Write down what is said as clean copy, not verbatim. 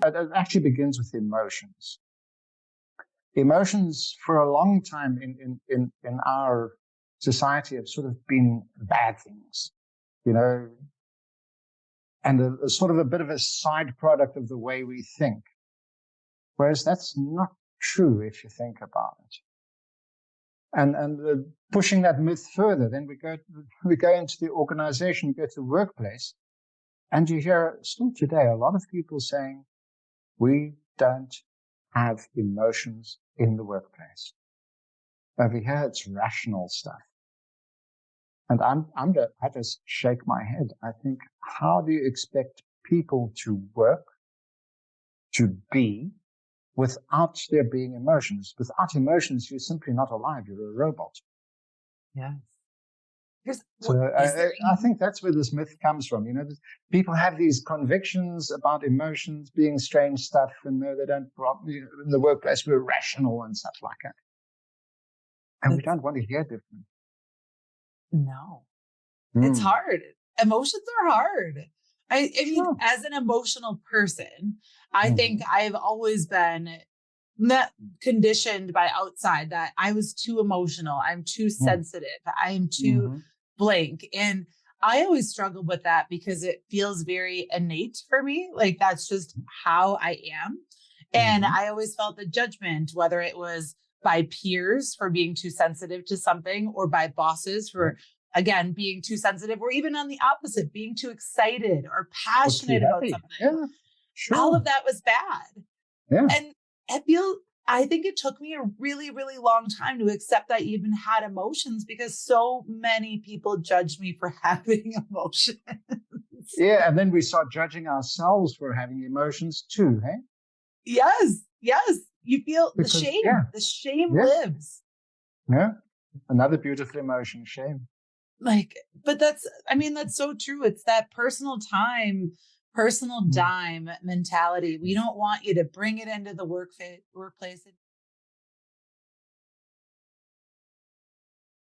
It actually begins with emotions. Emotions for a long time in our society have sort of been bad things, you know, and a sort of a bit of a side product of the way we think. Whereas that's not true if you think about it. And pushing that myth further, then we go into the organization, we go to the workplace, and you hear still today a lot of people saying, we don't have emotions in the workplace. Over here, it's rational stuff. And I just shake my head. I think, how do you expect people to work, to be, without there being emotions? Without emotions, you're simply not alive. You're a robot. Yes. So I think that's where this myth comes from. You know, people have these convictions about emotions being strange stuff, and no, they don't. In the workplace, we're rational and stuff like that, and we don't want to hear different. No, it's hard. Emotions are hard. I mean, as an emotional person, I think I've always been not conditioned by outside that I was too emotional. I'm too sensitive. I'm too blank. And I always struggle with that because it feels very innate for me. Like that's just how I am. And I always felt the judgment, whether it was by peers for being too sensitive to something, or by bosses for, again, being too sensitive, or even on the opposite, being too excited or passionate about something. Yeah, sure. All of that was bad. Yeah. And I think it took me a really, really long time to accept that I even had emotions, because so many people judged me for having emotions. Yeah, and then we start judging ourselves for having emotions too, hey? Yes. You feel the shame. The shame lives. Yeah. Another beautiful emotion, shame. But that's so true. It's that personal time, personal dime mentality. We don't want you to bring it into the workplace.